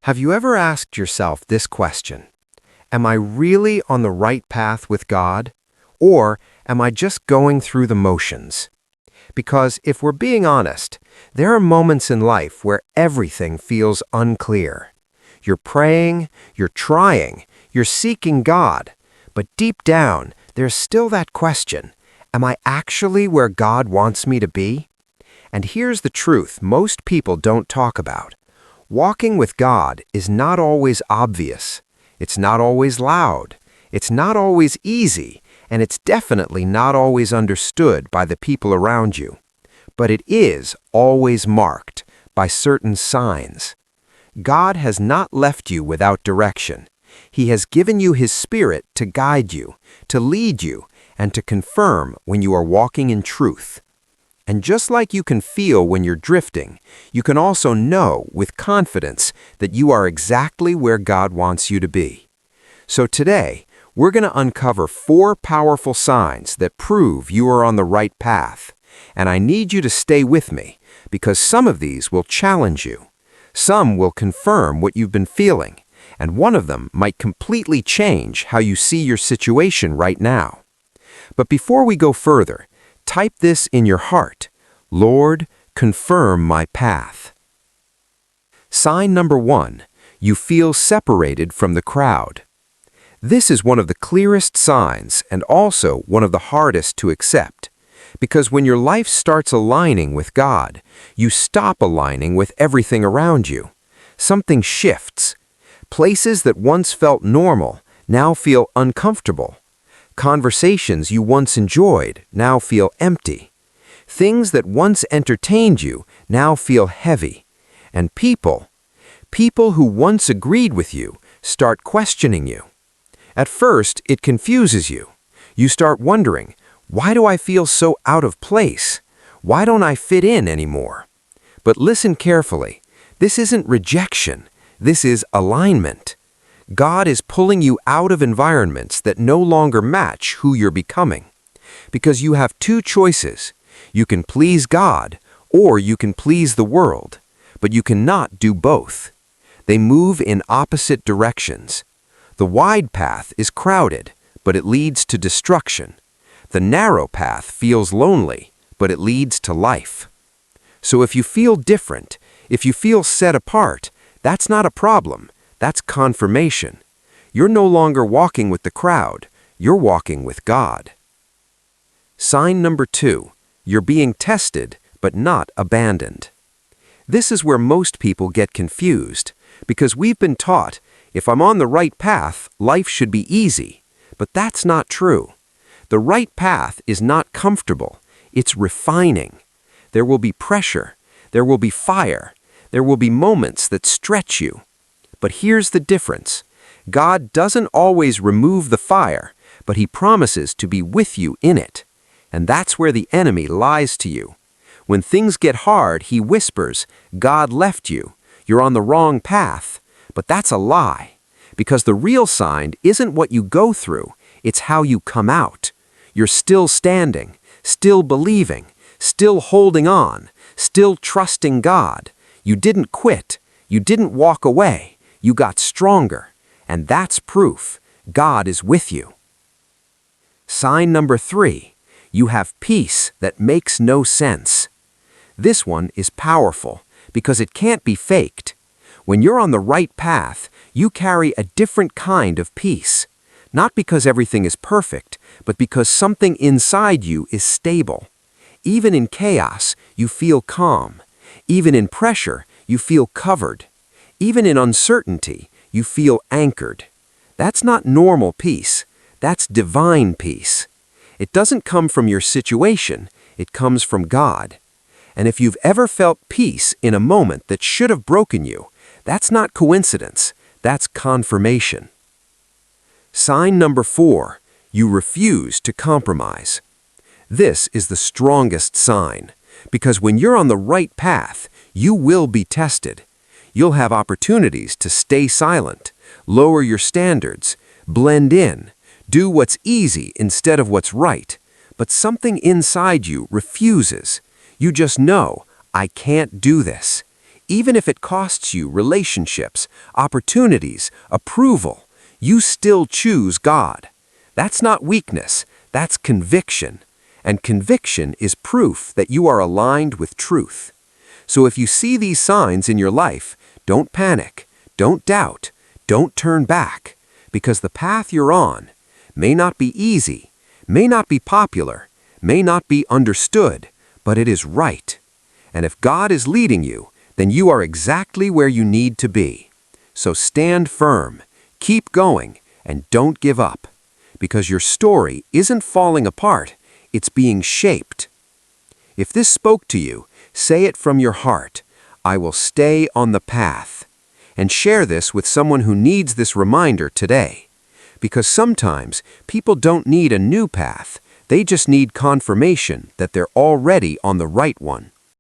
Have you ever asked yourself this question? Am I really on the right path with God? Or am I just going through the motions? Because if we're being honest, there are moments in life where everything feels unclear. You're praying, you're trying, you're seeking God, but deep down, there's still that question, am I actually where God wants me to be? And here's the truth most people don't talk about. Walking with God is not always obvious. It's not always loud. It's not always easy, and it's definitely not always understood by the people around you. But it is always marked by certain signs. God has not left you without direction. He has given you His Spirit to guide you, to lead you, and to confirm when you are walking in truth. And just like you can feel when you're drifting, you can also know with confidence that you are exactly where God wants you to be. So today, we're going to uncover 4 powerful signs that prove you are on the right path. And I need you to stay with me, because some of these will challenge you. Some will confirm what you've been feeling, and one of them might completely change how you see your situation right now. But before we go further, type this in your heart: Lord, confirm my path. Sign number 1, you feel separated from the crowd. This is one of the clearest signs and also one of the hardest to accept. Because when your life starts aligning with God, you stop aligning with everything around you. Something shifts. Places that once felt normal now feel uncomfortable. Conversations you once enjoyed now feel empty. Things that once entertained you now feel heavy. And people who once agreed with you start questioning you. At first, it confuses you. You start wondering, why do I feel so out of place? Why don't I fit in anymore? But listen carefully. This isn't rejection. This is alignment. God is pulling you out of environments that no longer match who you're becoming. Because you have 2 choices. You can please God, or you can please the world. But you cannot do both. They move in opposite directions. The wide path is crowded, but it leads to destruction. The narrow path feels lonely, but it leads to life. So if you feel different, if you feel set apart, that's not a problem. That's confirmation. You're no longer walking with the crowd. You're walking with God. Sign number 2, you're being tested, but not abandoned. This is where most people get confused, because we've been taught, if I'm on the right path, life should be easy. But that's not true. The right path is not comfortable. It's refining. There will be pressure. There will be fire. There will be moments that stretch you. But here's the difference. God doesn't always remove the fire, but He promises to be with you in it. And that's where the enemy lies to you. When things get hard, he whispers, God left you. You're on the wrong path. But that's a lie. Because the real sign isn't what you go through. It's how you come out. You're still standing, still believing, still holding on, still trusting God. You didn't quit. You didn't walk away. You got stronger. And that's proof. God is with you. Sign number 3. You have peace that makes no sense. This one is powerful because it can't be faked. When you're on the right path, you carry a different kind of peace. Not because everything is perfect, but because something inside you is stable. Even in chaos, you feel calm. Even in pressure, you feel covered. Even in uncertainty, you feel anchored. That's not normal peace. That's divine peace. It doesn't come from your situation. It comes from God. And if you've ever felt peace in a moment that should have broken you, that's not coincidence. That's confirmation. Sign number 4, you refuse to compromise. This is the strongest sign, because when you're on the right path, you will be tested. You'll have opportunities to stay silent, lower your standards, blend in, do what's easy instead of what's right. But something inside you refuses. You just know, I can't do this. Even if it costs you relationships, opportunities, approval, you still choose God. That's not weakness, that's conviction. And conviction is proof that you are aligned with truth. So if you see these signs in your life, don't panic, don't doubt, don't turn back, because the path you're on may not be easy, may not be popular, may not be understood, but it is right. And if God is leading you, then you are exactly where you need to be. So stand firm, keep going, and don't give up, because your story isn't falling apart, it's being shaped. If this spoke to you, say it from your heart, I will stay on the path. And share this with someone who needs this reminder today. Because sometimes people don't need a new path, they just need confirmation that they're already on the right one.